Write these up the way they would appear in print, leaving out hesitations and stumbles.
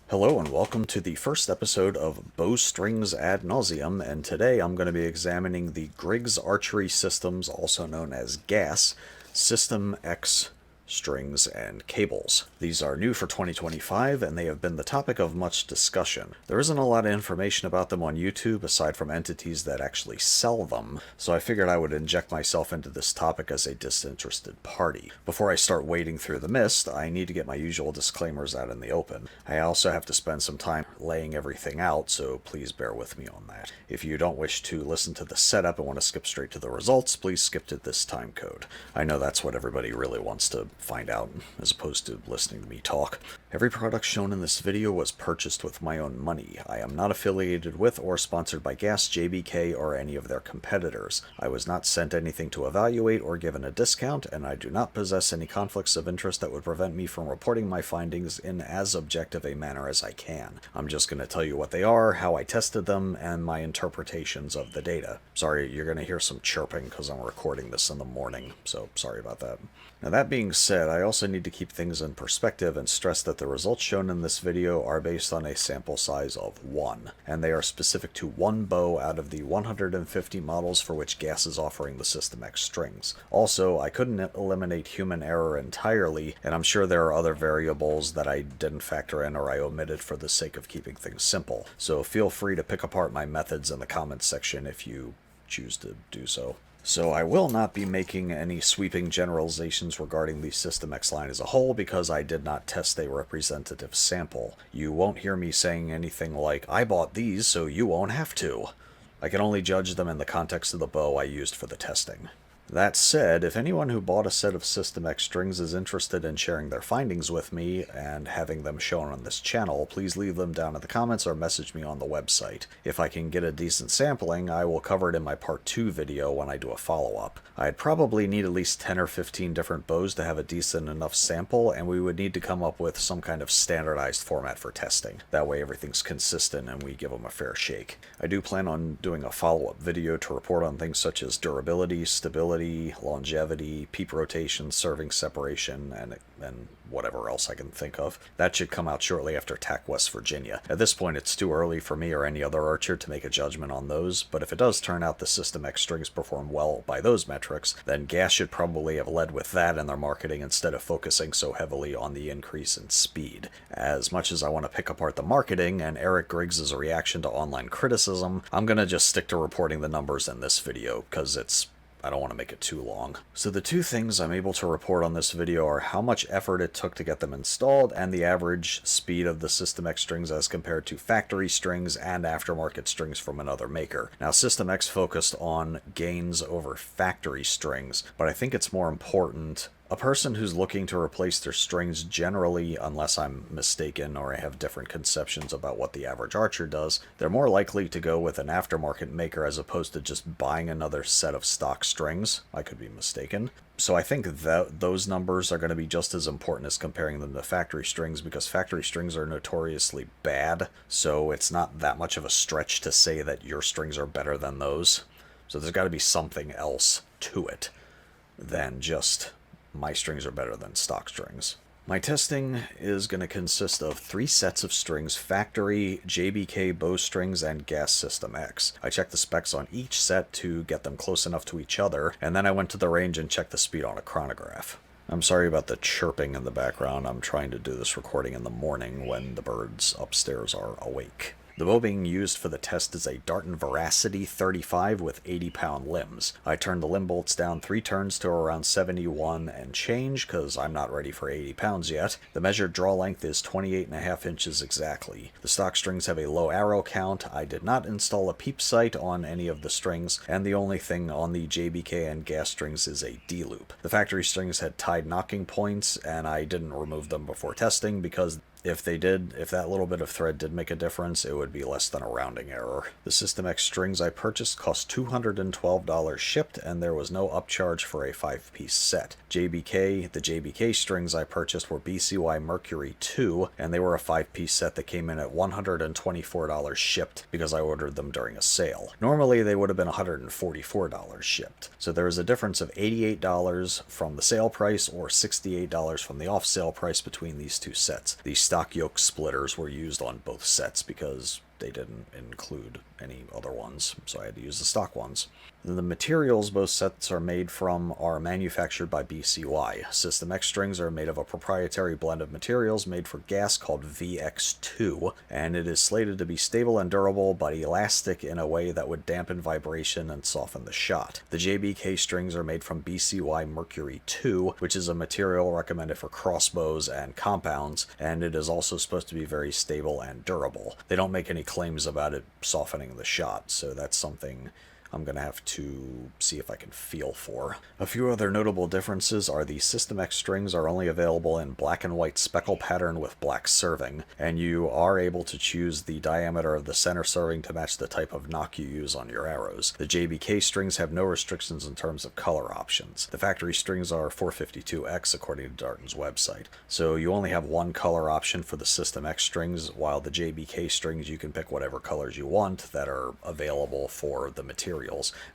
Hello and welcome to the first episode of Bowstrings ad Nauseum, and today I'm going to be examining the Griggs Archery Systems, also known as GAS, SystmX strings and cables. These are new for 2025 and they have been the topic of much discussion. There isn't a lot of information about them on YouTube aside from entities that actually sell them, so I figured I would inject myself into this topic as a disinterested party. Before I start wading through the mist, I need to get my usual disclaimers out in the open. I also have to spend some time laying everything out, so please bear with me on that. If you don't wish to listen to the setup and want to skip straight to the results, please skip to this time code. I know that's what everybody really wants to find out, as opposed to listening to me talk. Every product shown in this video was purchased with my own money. I am not affiliated with or sponsored by GAS, JBK, or any of their competitors. I was not sent anything to evaluate or given a discount, and I do not possess any conflicts of interest that would prevent me from reporting my findings in as objective a manner as I can. I'm just going to tell you what they are, how I tested them, and my interpretations of the data. Sorry, you're going to hear some chirping because I'm recording this in the morning, so sorry about that. Now that being said, I also need to keep things in perspective and stress that the results shown in this video are based on a sample size of 1, and they are specific to one bow out of the 150 models for which GAS is offering the SystmX strings. Also, I couldn't eliminate human error entirely, and I'm sure there are other variables that I didn't factor in or I omitted for the sake of keeping things simple, so feel free to pick apart my methods in the comments section if you choose to do so. So I will not be making any sweeping generalizations regarding the SystmX line as a whole because I did not test a representative sample. You won't hear me saying anything like, I bought these so you won't have to. I can only judge them in the context of the bow I used for the testing. That said, if anyone who bought a set of SystmX strings is interested in sharing their findings with me and having them shown on this channel, please leave them down in the comments or message me on the website. If I can get a decent sampling, I will cover it in my part 2 video when I do a follow-up. I'd probably need at least 10 or 15 different bows to have a decent enough sample, and we would need to come up with some kind of standardized format for testing. That way everything's consistent and we give them a fair shake. I do plan on doing a follow-up video to report on things such as durability, stability, longevity, peep rotation, serving separation, and whatever else I can think of. That should come out shortly after TAC West Virginia. At this point, it's too early for me or any other archer to make a judgment on those, but if it does turn out the SystmX strings perform well by those metrics, then GAS should probably have led with that in their marketing instead of focusing so heavily on the increase in speed. As much as I want to pick apart the marketing and Eric Griggs' reaction to online criticism, I'm gonna just stick to reporting the numbers in this video, because I don't want to make it too long. So the two things I'm able to report on this video are how much effort it took to get them installed and the average speed of the SystmX strings as compared to factory strings and aftermarket strings from another maker. Now SystmX focused on gains over factory strings, but I think it's more important. A person who's looking to replace their strings generally, unless I'm mistaken or I have different conceptions about what the average archer does, they're more likely to go with an aftermarket maker as opposed to just buying another set of stock strings. I could be mistaken. So I think that those numbers are going to be just as important as comparing them to factory strings, because factory strings are notoriously bad, so it's not that much of a stretch to say that your strings are better than those. So there's got to be something else to it than just my strings are better than stock strings. My testing is going to consist of 3 sets of strings: factory, JBK Bowstrings, and GAS SystmX. I checked the specs on each set to get them close enough to each other, and then I went to the range and checked the speed on a chronograph. I'm sorry about the chirping in the background. I'm trying to do this recording in the morning when the birds upstairs are awake. The bow being used for the test is a Darton Veracity 35 with 80-pound limbs. I turned the limb bolts down 3 turns to around 71 and change, because I'm not ready for 80 pounds yet. The measured draw length is 28.5 inches exactly. The stock strings have a low arrow count. I did not install a peep sight on any of the strings, and the only thing on the JBK and GAS strings is a D-loop. The factory strings had tied knocking points, and I didn't remove them before testing because if that little bit of thread did make a difference, it would be less than a rounding error. The SystmX strings I purchased cost $212 shipped, and there was no upcharge for a 5-piece set. The JBK strings I purchased were BCY Mercury 2, and they were a 5-piece set that came in at $124 shipped because I ordered them during a sale. Normally they would have been $144 shipped. So there is a difference of $88 from the sale price or $68 from the off-sale price between these two sets. The stock yoke splitters were used on both sets because they didn't include any other ones, so I had to use the stock ones. The materials both sets are made from are manufactured by BCY. SystmX strings are made of a proprietary blend of materials made for GAS called VX2, and it is slated to be stable and durable but elastic in a way that would dampen vibration and soften the shot. The JBK strings are made from BCY Mercury 2, which is a material recommended for crossbows and compounds, and it is also supposed to be very stable and durable. They don't make any claims about it softening the shot, so that's something I'm going to have to see if I can feel for. A few other notable differences are the SystmX strings are only available in black and white speckle pattern with black serving, and you are able to choose the diameter of the center serving to match the type of knock you use on your arrows. The JBK strings have no restrictions in terms of color options. The factory strings are 452X according to Darton's website, so you only have one color option for the SystmX strings, while the JBK strings you can pick whatever colors you want that are available for the material,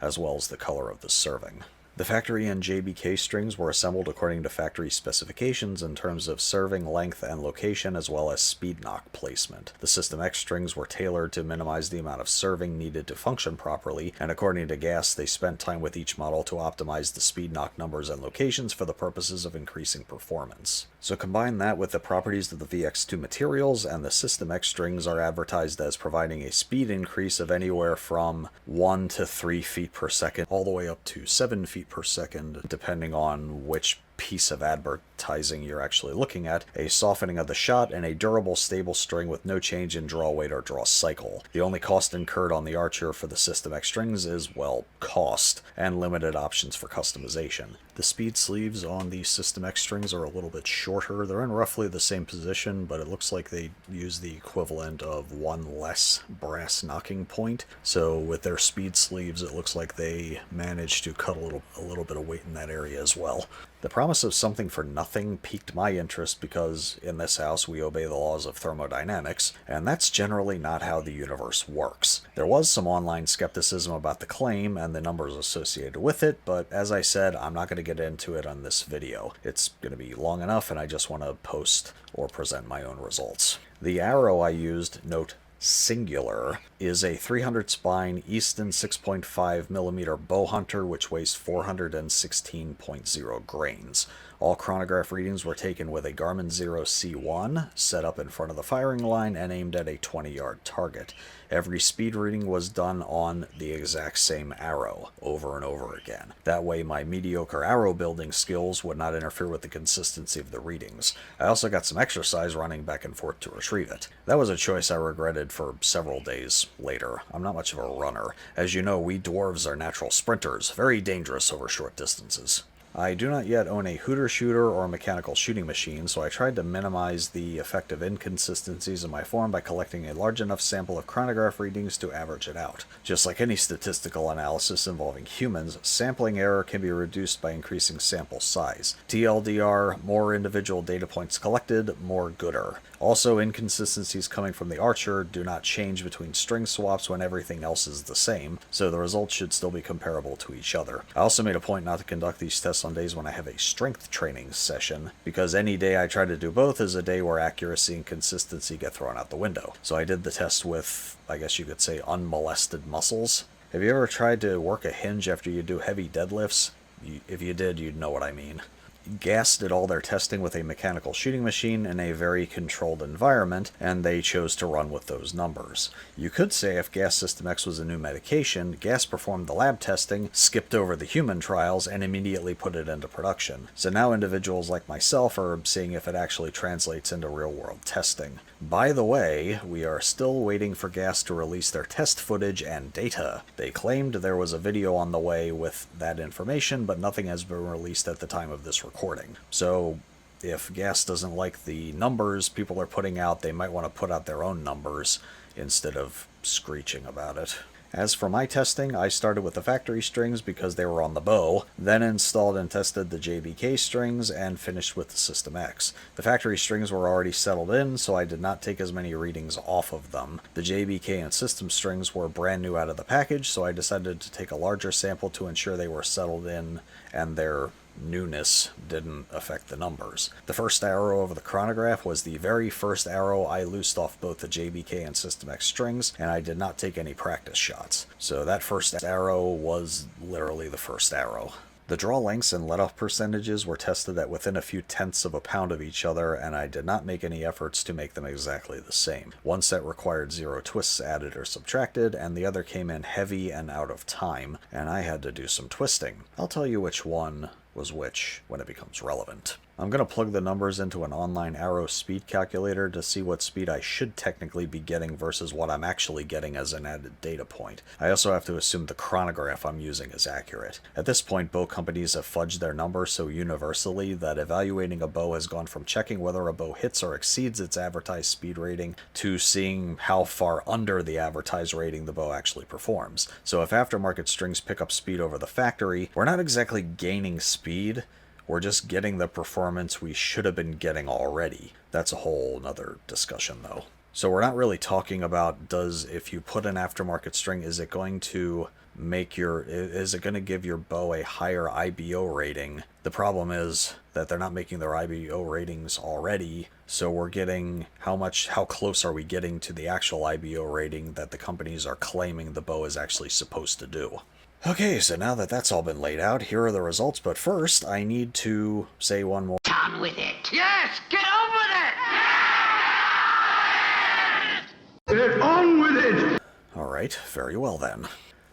as well as the color of the serving. The factory and JBK strings were assembled according to factory specifications in terms of serving length and location, as well as speed knock placement. The SystmX strings were tailored to minimize the amount of serving needed to function properly, and according to GAS, they spent time with each model to optimize the speed knock numbers and locations for the purposes of increasing performance. So combine that with the properties of the VX2 materials, and the SystmX strings are advertised as providing a speed increase of anywhere from 1 to 3 feet per second, all the way up to 7 feet per second, depending on which piece of advertising you're actually looking at, a softening of the shot, and a durable, stable string with no change in draw weight or draw cycle. The only cost incurred on the archer for the SystmX strings is, well, cost, and limited options for customization. The speed sleeves on the SystmX strings are a little bit shorter. They're in roughly the same position, but it looks like they use the equivalent of one less brass knocking point. So with their speed sleeves, it looks like they managed to cut a little bit of weight in that area as well. The promise of something for nothing piqued my interest because in this house we obey the laws of thermodynamics, and that's generally not how the universe works. There was some online skepticism about the claim and the numbers associated with it, but as I said, I'm not going to get into it on this video. It's going to be long enough, and I just want to post or present my own results. The arrow I used, note singular, is a 300 spine Easton 6.5mm bow hunter which weighs 416.0 grains. All chronograph readings were taken with a Garmin Zero C1 set up in front of the firing line and aimed at a 20-yard target. Every speed reading was done on the exact same arrow over and over again. That way my mediocre arrow building skills would not interfere with the consistency of the readings. I also got some exercise running back and forth to retrieve it. That was a choice I regretted for several days later. I'm not much of a runner. As you know, we dwarves are natural sprinters, very dangerous over short distances. I do not yet own a hooter shooter or mechanical shooting machine, so I tried to minimize the effect of inconsistencies in my form by collecting a large enough sample of chronograph readings to average it out. Just like any statistical analysis involving humans, sampling error can be reduced by increasing sample size. TLDR, more individual data points collected, more gooder. Also, inconsistencies coming from the archer do not change between string swaps when everything else is the same, so the results should still be comparable to each other. I also made a point not to conduct these tests on days when I have a strength training session, because any day I try to do both is a day where accuracy and consistency get thrown out the window. So I did the test with, I guess you could say, unmolested muscles. Have you ever tried to work a hinge after you do heavy deadlifts? If you did, you'd know what I mean. GAS did all their testing with a mechanical shooting machine in a very controlled environment, and they chose to run with those numbers. You could say if GAS SystmX was a new medication, GAS performed the lab testing, skipped over the human trials, and immediately put it into production. So now individuals like myself are seeing if it actually translates into real-world testing. By the way, we are still waiting for GAS to release their test footage and data. They claimed there was a video on the way with that information, but nothing has been released at the time of this recording. So if GAS doesn't like the numbers people are putting out, they might want to put out their own numbers instead of screeching about it. As for my testing, I started with the factory strings because they were on the bow, then installed and tested the JBK strings, and finished with the SystmX. The factory strings were already settled in, so I did not take as many readings off of them. The JBK and System strings were brand new out of the package, so I decided to take a larger sample to ensure they were settled in and their newness didn't affect the numbers. The first arrow of the chronograph was the very first arrow I loosed off both the JBK and SystmX strings, and I did not take any practice shots. So that first arrow was literally the first arrow. The draw lengths and let-off percentages were tested at within a few tenths of a pound of each other, and I did not make any efforts to make them exactly the same. One set required 0 twists added or subtracted, and the other came in heavy and out of time, and I had to do some twisting. I'll tell you which one was which when it becomes relevant. I'm going to plug the numbers into an online arrow speed calculator to see what speed I should technically be getting versus what I'm actually getting as an added data point. I also have to assume the chronograph I'm using is accurate. At this point, bow companies have fudged their numbers so universally that evaluating a bow has gone from checking whether a bow hits or exceeds its advertised speed rating to seeing how far under the advertised rating the bow actually performs. So if aftermarket strings pick up speed over the factory, we're not exactly gaining speed. We're just getting the performance we should have been getting already. That's a whole nother discussion, though. So we're not really talking about if you put an aftermarket string, is it going to give your bow a higher IBO rating? The problem is that they're not making their IBO ratings already, so we're getting how close are we getting to the actual IBO rating that the companies are claiming the bow is actually supposed to do? Okay, so now that that's all been laid out, here are the results, but first I need to say one more. On with it! Yes! Get on with it! Get on with it! Alright, very well then.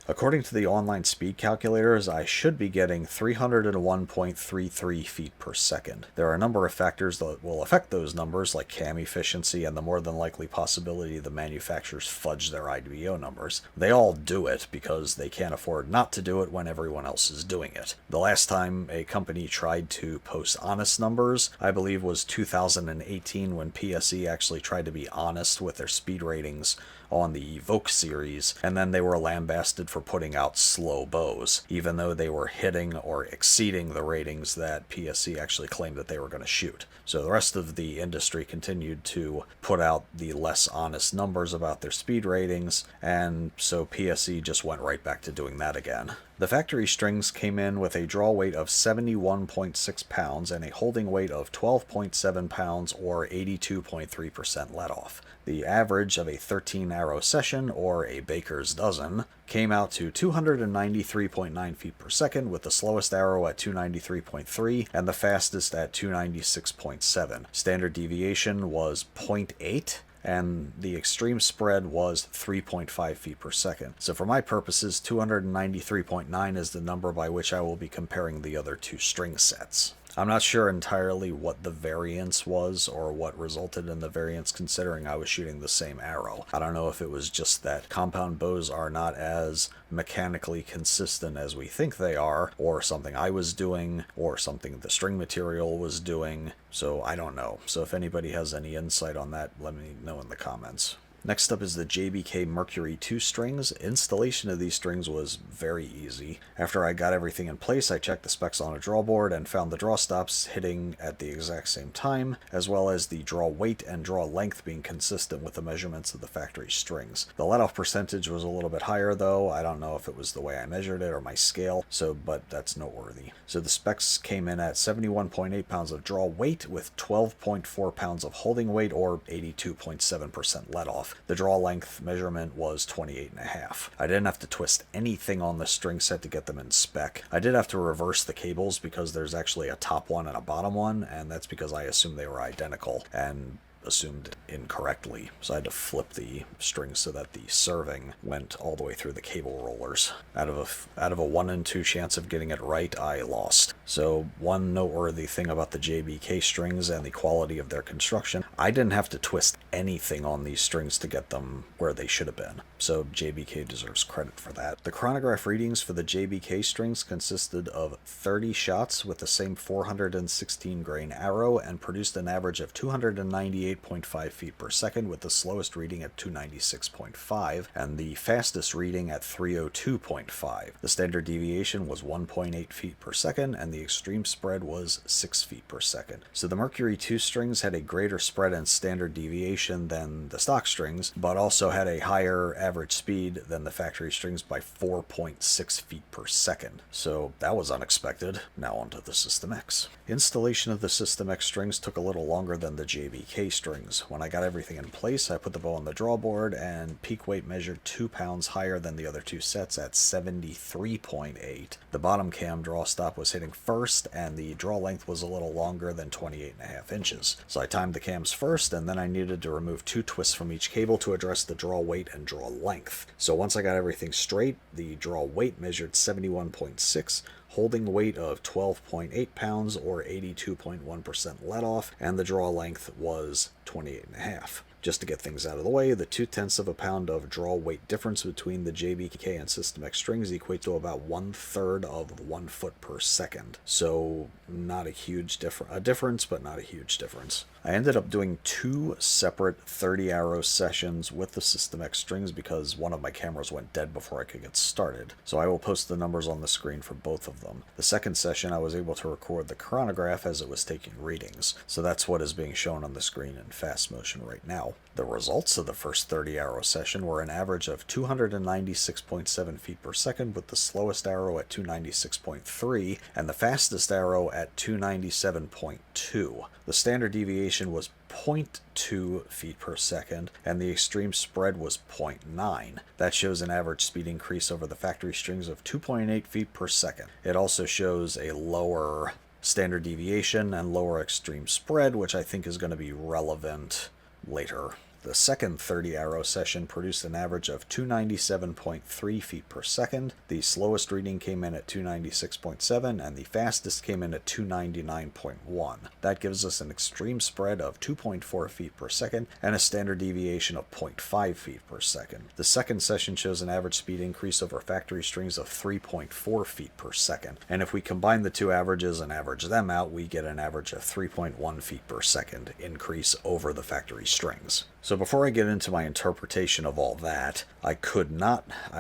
According to the online speed calculators, I should be getting 301.33 feet per second. There are a number of factors that will affect those numbers, like cam efficiency and the more than likely possibility the manufacturers fudge their IBO numbers. They all do it because they can't afford not to do it when everyone else is doing it. The last time a company tried to post honest numbers, I believe, was 2018 when PSE actually tried to be honest with their speed ratings on the Evoke series, and then they were lambasted for putting out slow bows, even though they were hitting or exceeding the ratings that PSE actually claimed that they were going to shoot. So the rest of the industry continued to put out the less honest numbers about their speed ratings, and so PSE just went right back to doing that again. The factory strings came in with a draw weight of 71.6 pounds and a holding weight of 12.7 pounds or 82.3% let-off. The average of a 13-arrow session, or a baker's dozen, came out to 293.9 feet per second, with the slowest arrow at 293.3 and the fastest at 296.7. Standard deviation was 0.8. And the extreme spread was 3.5 feet per second. So for my purposes, 293.9 is the number by which I will be comparing the other two string sets. I'm not sure entirely what the variance was or what resulted in the variance, considering I was shooting the same arrow. I don't know if it was just that compound bows are not as mechanically consistent as we think they are, or something I was doing, or something the string material was doing. So I don't know. So if anybody has any insight on that, let me know in the comments. Next up is the JBK Mercury 2 strings. Installation of these strings was very easy. After I got everything in place, I checked the specs on a drawboard and found the draw stops hitting at the exact same time, as well as the draw weight and draw length being consistent with the measurements of the factory strings. The let-off percentage was a little bit higher though. I don't know if it was the way I measured it or my scale, but that's noteworthy. So the specs came in at 71.8 pounds of draw weight with 12.4 pounds of holding weight, or 82.7% let-off. The draw length measurement was 28.5. I didn't have to twist anything on the string set to get them in spec. I did have to reverse the cables because there's actually a top one and a bottom one, and that's because I assumed they were identical and assumed incorrectly. So I had to flip the strings so that the serving went all the way through the cable rollers. Out of a 1 in 2 chance of getting it right, I lost. So one noteworthy thing about the JBK strings and the quality of their construction, I didn't have to twist anything on these strings to get them where they should have been. So JBK deserves credit for that. The chronograph readings for the JBK strings consisted of 30 shots with the same 416 grain arrow and produced an average of 298.5 feet per second, with the slowest reading at 296.5 and the fastest reading at 302.5. The standard deviation was 1.8 feet per second and the the extreme spread was 6 feet per second. So the Mercury 2 strings had a greater spread and standard deviation than the stock strings, but also had a higher average speed than the factory strings by 4.6 feet per second. So that was unexpected. Now onto the SystmX. Installation of the SystmX strings took a little longer than the JBK strings. When I got everything in place, I put the bow on the drawboard, and peak weight measured 2 pounds higher than the other two sets at 73.8. The bottom cam draw stop was hitting first, and the draw length was a little longer than 28.5 inches. So I timed the cams first, and then I needed to remove 2 twists from each cable to address the draw weight and draw length. So once I got everything straight, the draw weight measured 71.6, holding weight of 12.8 pounds or 82.1% let off, and the draw length was 28.5. Just to get things out of the way, the 0.2 of a pound of draw weight difference between the JBK and SystmX strings equate to about 1/3 of 1 foot per second. So not a huge difference, but not a huge difference. I ended up doing 2 separate 30-arrow sessions with the SystmX strings because one of my cameras went dead before I could get started. So I will post the numbers on the screen for both of them. The second session, I was able to record the chronograph as it was taking readings. So that's what is being shown on the screen in fast motion right now. The results of the first 30-arrow session were an average of 296.7 feet per second, with the slowest arrow at 296.3 and the fastest arrow at 297.2. The standard deviation was 0.2 feet per second, and the extreme spread was 0.9. That shows an average speed increase over the factory strings of 2.8 feet per second. It also shows a lower standard deviation and lower extreme spread, which I think is going to be relevant later. The second 30-arrow session produced an average of 297.3 feet per second. The slowest reading came in at 296.7, and the fastest came in at 299.1. That gives us an extreme spread of 2.4 feet per second and a standard deviation of 0.5 feet per second. The second session shows an average speed increase over factory strings of 3.4 feet per second. And if we combine the two averages and average them out, we get an average of 3.1 feet per second increase over the factory strings. So before I get into my interpretation of all that, I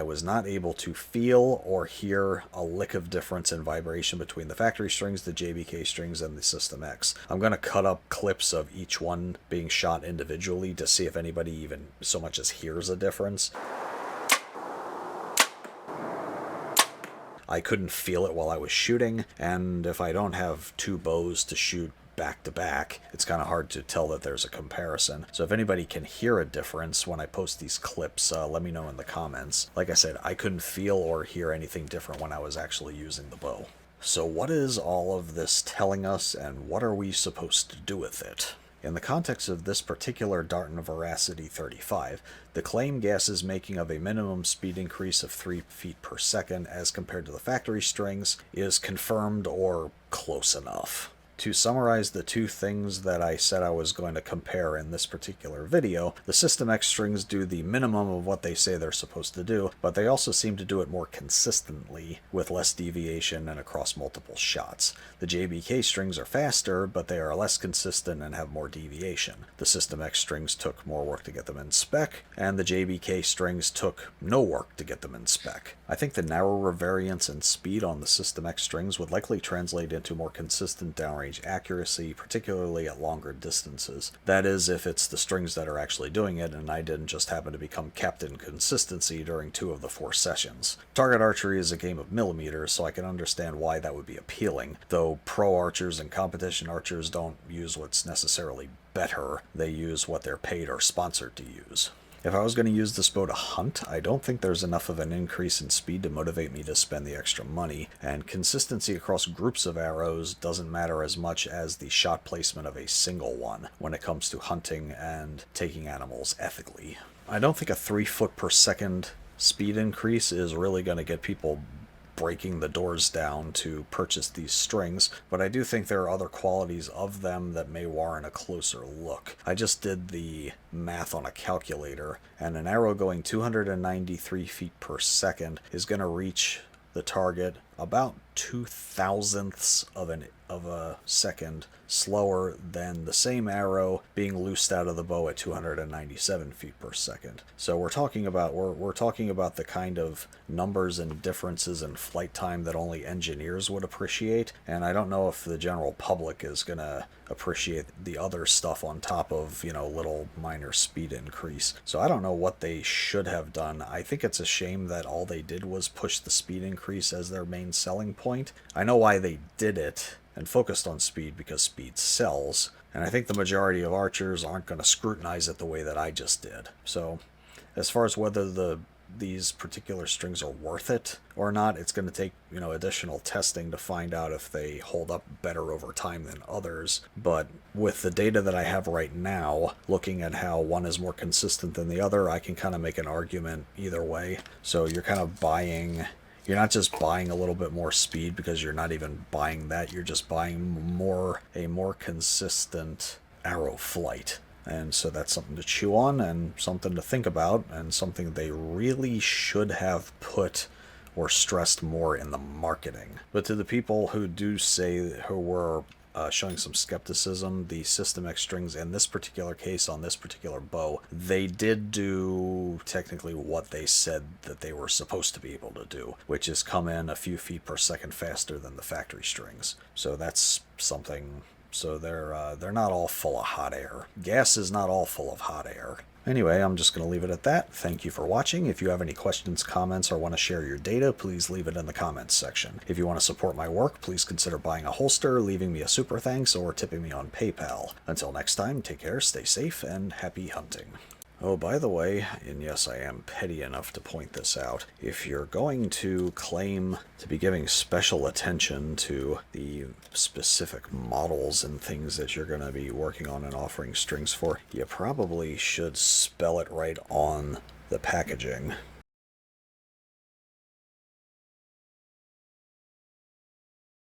was not able to feel or hear a lick of difference in vibration between the factory strings, the JBK strings, and the SystmX. I'm going to cut up clips of each one being shot individually to see if anybody even so much as hears a difference. I couldn't feel it while I was shooting, and if I don't have 2 bows to shoot back to back, it's kind of hard to tell that there's a comparison. So if anybody can hear a difference when I post these clips, let me know in the comments. Like I said, I couldn't feel or hear anything different when I was actually using the bow. So what is all of this telling us, and what are we supposed to do with it? In the context of this particular Darton Veracity 35, the claim GAS is making of a minimum speed increase of 3 feet per second as compared to the factory strings is confirmed or close enough. To summarize the 2 things that I said I was going to compare in this particular video, the SystmX strings do the minimum of what they say they're supposed to do, but they also seem to do it more consistently with less deviation and across multiple shots. The JBK strings are faster, but they are less consistent and have more deviation. The SystmX strings took more work to get them in spec, and the JBK strings took no work to get them in spec. I think the narrower variance in speed on the SystmX strings would likely translate into more consistent downrange accuracy, particularly at longer distances. That is, if it's the strings that are actually doing it, and I didn't just happen to become Captain Consistency during 2 of the 4 sessions. Target archery is a game of millimeters, so I can understand why that would be appealing, though pro archers and competition archers don't use what's necessarily better, they use what they're paid or sponsored to use. If I was going to use this bow to hunt, I don't think there's enough of an increase in speed to motivate me to spend the extra money, and consistency across groups of arrows doesn't matter as much as the shot placement of a single one when it comes to hunting and taking animals ethically. I don't think a 3 foot per second speed increase is really going to get people breaking the doors down to purchase these strings, but I do think there are other qualities of them that may warrant a closer look. I just did the math on a calculator, and an arrow going 293 feet per second is going to reach the target about 0.02 of a second slower than the same arrow being loosed out of the bow at 297 feet per second. So we're talking about the kind of numbers and differences in flight time that only engineers would appreciate, and I don't know if the general public is gonna appreciate the other stuff on top of, little minor speed increase. So I don't know what they should have done. I think it's a shame that all they did was push the speed increase as their main selling point. I know why they did it and focused on speed, because speed sells, and I think the majority of archers aren't going to scrutinize it the way that I just did. So as far as whether these particular strings are worth it or not, it's going to take, additional testing to find out if they hold up better over time than others. But with the data that I have right now, looking at how one is more consistent than the other, I can kind of make an argument either way. So you're not just buying a little bit more speed, because you're not even buying that, you're just buying a more consistent arrow flight. And so that's something to chew on and something to think about, and something they really should have put or stressed more in the marketing. But to the people who do say, who were showing some skepticism, the SystmX Strings in this particular case on this particular bow, they did do technically what they said that they were supposed to be able to do, which is come in a few feet per second faster than the factory strings. So that's something. So they're not all full of hot air. GAS is not all full of hot air. Anyway, I'm just going to leave it at that. Thank you for watching. If you have any questions, comments, or want to share your data, please leave it in the comments section. If you want to support my work, please consider buying a holster, leaving me a super thanks, or tipping me on PayPal. Until next time, take care, stay safe, and happy hunting. Oh, by the way, and yes, I am petty enough to point this out, if you're going to claim to be giving special attention to the specific models and things that you're going to be working on and offering strings for, you probably should spell it right on the packaging.